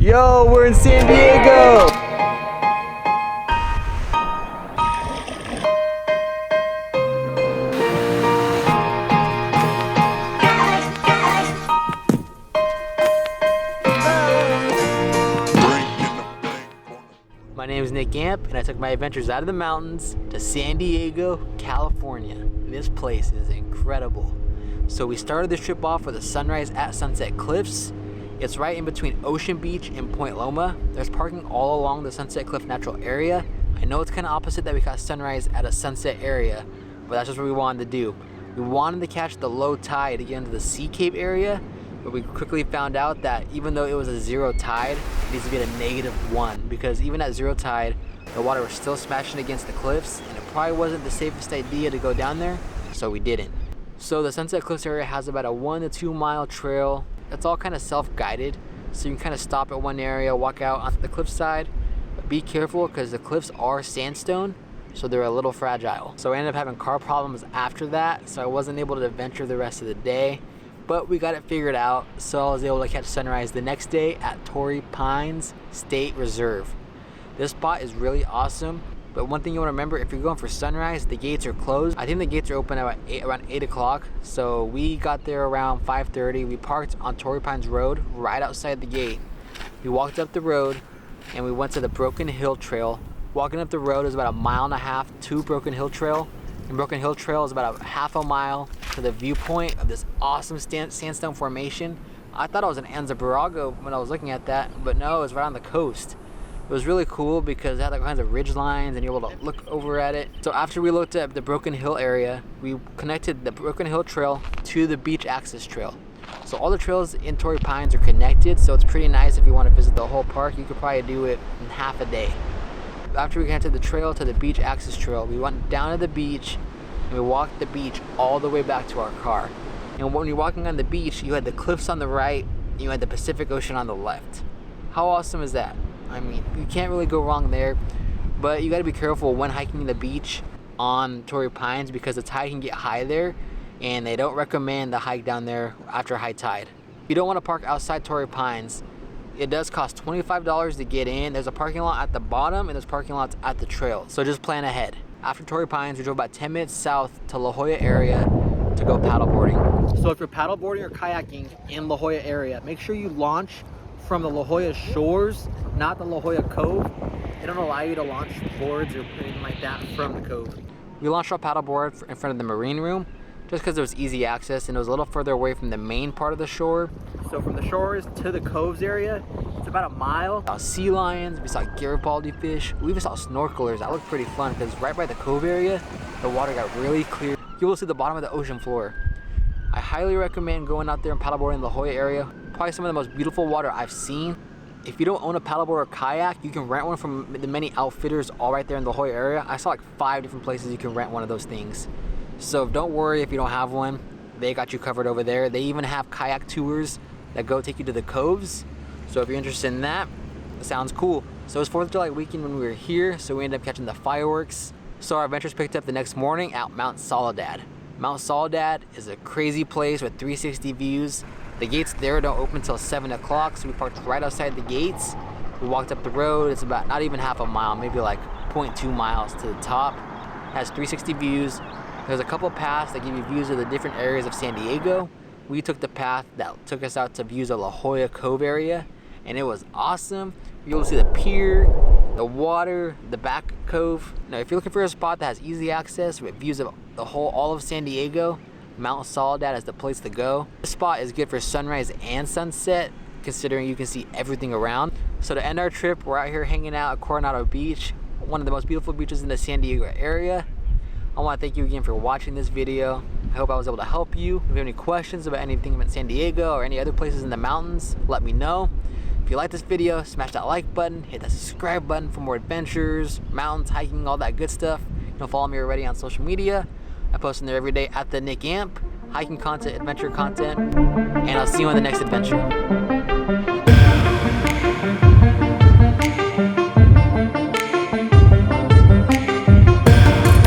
Yo, we're in San Diego! My name is Nick Gamp, and I took my adventures out of the mountains to San Diego, California. This place is incredible. So we started this trip off with a sunrise at Sunset Cliffs. It's right in between Ocean Beach and Point Loma. There's parking all along the Sunset Cliff natural area. I know it's kind of opposite that we got sunrise at a sunset area, but that's just what we wanted to do. We wanted to catch the low tide to get into the Sea Cape area, but we quickly found out that even though it was a zero tide, it needs to be at a -1, because even at zero tide, the water was still smashing against the cliffs, and it probably wasn't the safest idea to go down there, so we didn't. So the Sunset Cliffs area has about a 1 to 2 mile trail. It's all kind of self-guided, so you can kind of stop at one area, walk out onto the cliffside, but be careful because the cliffs are sandstone, so they're a little fragile. So I ended up having car problems after that, so I wasn't able to venture the rest of the day, but we got it figured out, so I was able to catch sunrise the next day at Torrey Pines State Reserve. This spot is really awesome. But one thing you want to remember, if you're going for sunrise, the gates are closed. I think the gates are open at around 8 o'clock. So we got there around 5:30. We parked on Torrey Pines Road right outside the gate. We walked up the road and we went to the Broken Hill Trail. Walking up the road is about 1.5 miles to Broken Hill Trail. And Broken Hill Trail is about a half a mile to the viewpoint of this awesome sandstone formation. I thought it was an Anza-Barago when I was looking at that, but no, it was right on the coast. It was really cool because it had all kinds of ridge lines and you're able to look over at it. So after we looked at the Broken Hill area, we connected the Broken Hill Trail to the beach access trail. So all the trails in Torrey Pines are connected, so it's pretty nice if you want to visit the whole park. You could probably do it in half a day. After we connected the trail to the beach access trail, we went down to the beach and we walked the beach all the way back to our car. And when you're walking on the beach, you had the cliffs on the right and you had the Pacific Ocean on the left. How awesome is that? I mean, you can't really go wrong there, but you got to be careful when hiking the beach on Torrey Pines because the tide can get high there, and they don't recommend the hike down there after high tide. You don't want to park outside Torrey Pines. It does cost $25 to get in. There's a parking lot at the bottom and there's parking lots at the trail, so just plan ahead. After Torrey Pines, we drove about 10 minutes south to La Jolla area to go paddleboarding. So if you're paddleboarding or kayaking in La Jolla area, make sure you launch from the La Jolla shores, not the La Jolla Cove. They don't allow you to launch boards or anything like that from the cove. We launched our paddleboard in front of the marine room just because there was easy access and it was a little further away from the main part of the shore. So from the shores to the coves area, it's about 1 mile. We saw sea lions, we saw Garibaldi fish, we even saw snorkelers. That looked pretty fun because right by the cove area, the water got really clear. You will see the bottom of the ocean floor. I highly recommend going out there and paddleboarding in the La Jolla area. Probably some of the most beautiful water I've seen. If you don't own a paddleboard or kayak, you can rent one from the many outfitters all right there in the La Jolla area. I saw like 5 different places you can rent one of those things. So don't worry if you don't have one. They got you covered over there. They even have kayak tours that go take you to the coves. So if you're interested in that, it sounds cool. So it was 4th of July weekend when we were here, so we ended up catching the fireworks. So our adventures picked up the next morning at Mount Soledad. Mount Soledad is a crazy place with 360 views. The gates there don't open until 7 o'clock, so we parked right outside the gates. We walked up the road. It's about not even half a mile, maybe like 0.2 miles to the top. It has 360 views. There's a couple paths that give you views of the different areas of San Diego. We took the path that took us out to views of La Jolla Cove area, and it was awesome. You'll see the pier, the water, the back cove. Now, if you're looking for a spot that has easy access with views of all of San Diego, Mount Soledad is the place to go. This spot is good for sunrise and sunset, considering you can see everything around. So to end our trip, we're out here hanging out at Coronado Beach, one of the most beautiful beaches in the San Diego area. I want to thank you again for watching this video. I hope I was able to help you. If you have any questions about anything about San Diego or any other places in the mountains, let me know. If you like this video, smash that like button, hit that subscribe button for more adventures, mountains, hiking, all that good stuff. You know, follow me already on social media. I post in there every day at the Nick Gamp, hiking content, adventure content, and I'll see you on the next adventure.